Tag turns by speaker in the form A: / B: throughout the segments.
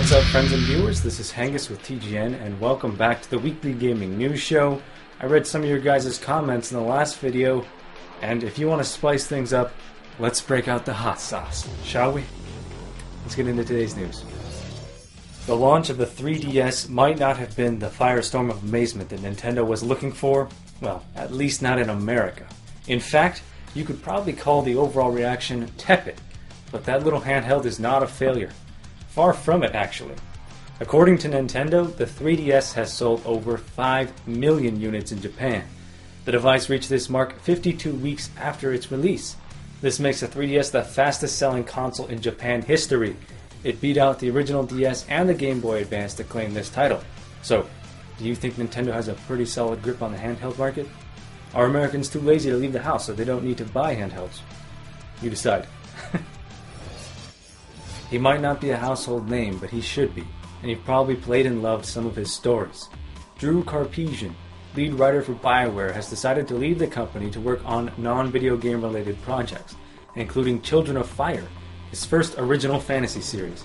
A: What's up, friends and viewers? This is Hengest with TGN, and welcome back to the weekly gaming news show. I read some of your guys' comments in the last video, and if you want to spice things up, let's break out the hot sauce, shall we? Let's get into today's news. The launch of the 3DS might not have been the firestorm of amazement that Nintendo was looking for, well, at least not in America. In fact, you could probably call the overall reaction tepid, but that little handheld is not a failure. Far from it, actually. According to Nintendo, the 3DS has sold over 5 million units in Japan. The device reached this mark 52 weeks after its release. This makes the 3DS the fastest selling console in Japan history. It beat out the original DS and the Game Boy Advance to claim this title. So, do you think Nintendo has a pretty solid grip on the handheld market? Are Americans too lazy to leave the house so they don't need to buy handhelds? You decide. He might not be a household name, but he should be, and you've probably played and loved some of his stories. Drew Karpyshyn, lead writer for BioWare, has decided to leave the company to work on non-video game related projects, including Children of Fire, his first original fantasy series.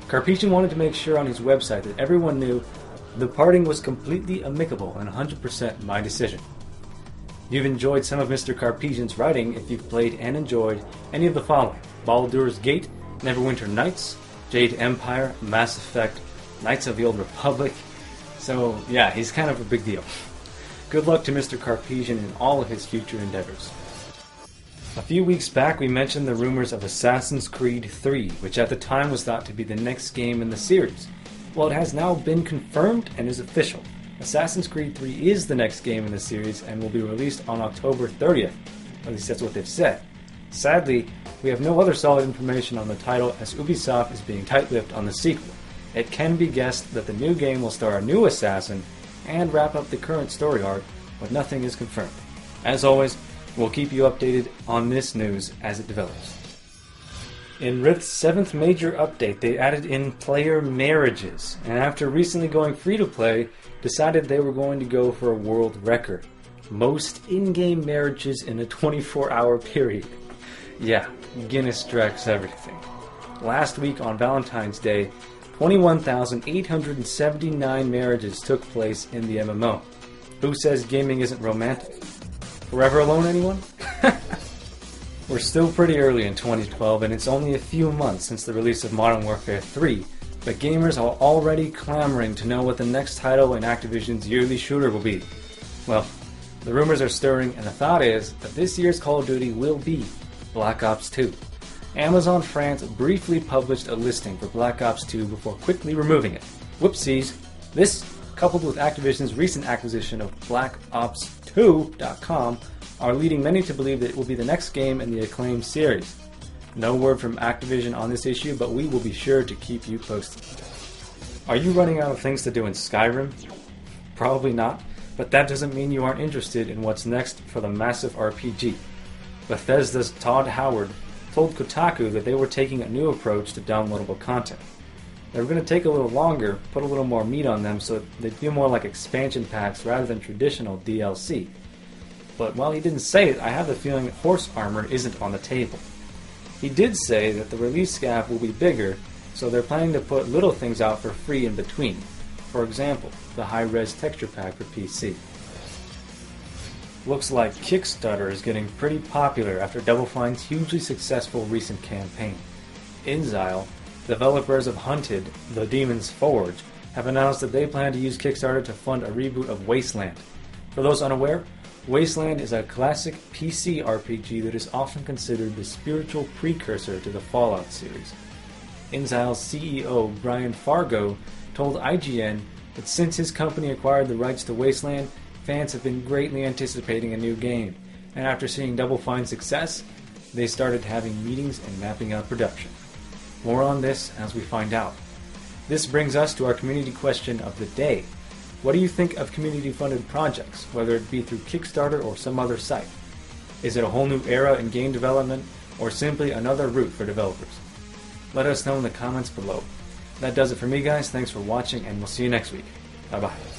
A: Karpyshyn wanted to make sure on his website that everyone knew the parting was completely amicable and 100% my decision. You've enjoyed some of Mr. Karpyshyn's writing if you've played and enjoyed any of the following: Baldur's Gate, Neverwinter Nights, Jade Empire, Mass Effect, Knights of the Old Republic. So yeah, he's kind of a big deal. Good luck to Mr. Karpyshyn in all of his future endeavors. A few weeks back we mentioned the rumors of Assassin's Creed 3, which at the time was thought to be the next game in the series. Well, it has now been confirmed and is official. Assassin's Creed 3 is the next game in the series and will be released on October 30th. At least that's what they've said. Sadly, we have no other solid information on the title, as Ubisoft is being tight-lipped on the sequel. It can be guessed that the new game will star a new assassin and wrap up the current story arc, but nothing is confirmed. As always, we'll keep you updated on this news as it develops. In Rift's 7th major update, they added in player marriages, and after recently going free-to-play, decided they were going to go for a world record. Most in-game marriages in a 24-hour period. Yeah, Guinness tracks everything. Last week on Valentine's Day, 21,879 marriages took place in the MMO. Who says gaming isn't romantic? Forever alone, anyone? We're still pretty early in 2012, and it's only a few months since the release of Modern Warfare 3, but gamers are already clamoring to know what the next title in Activision's yearly shooter will be. Well, the rumors are stirring, and the thought is that this year's Call of Duty will be Black Ops 2. Amazon France briefly published a listing for Black Ops 2 before quickly removing it. Whoopsies. This, coupled with Activision's recent acquisition of BlackOps2.com, are leading many to believe that it will be the next game in the acclaimed series. No word from Activision on this issue, but we will be sure to keep you posted. Are you running out of things to do in Skyrim? Probably not, but that doesn't mean you aren't interested in what's next for the massive RPG. Bethesda's Todd Howard told Kotaku that they were taking a new approach to downloadable content. They were going to take a little longer, put a little more meat on them so they feel more like expansion packs rather than traditional DLC. But while he didn't say it, I have the feeling that horse armor isn't on the table. He did say that the release gap will be bigger, so they're planning to put little things out for free in between. For example, the high-res texture pack for PC. Looks like Kickstarter is getting pretty popular after Double Fine's hugely successful recent campaign. InXile, developers of Hunted: The Demon's Forge, have announced that they plan to use Kickstarter to fund a reboot of Wasteland. For those unaware, Wasteland is a classic PC RPG that is often considered the spiritual precursor to the Fallout series. InXile's CEO Brian Fargo told IGN that since his company acquired the rights to Wasteland, fans have been greatly anticipating a new game, and after seeing Double Fine's success, they started having meetings and mapping out production. More on this as we find out. This brings us to our community question of the day. What do you think of community-funded projects, whether it be through Kickstarter or some other site? Is it a whole new era in game development, or simply another route for developers? Let us know in the comments below. That does it for me, guys. Thanks for watching, and we'll see you next week. Bye-bye.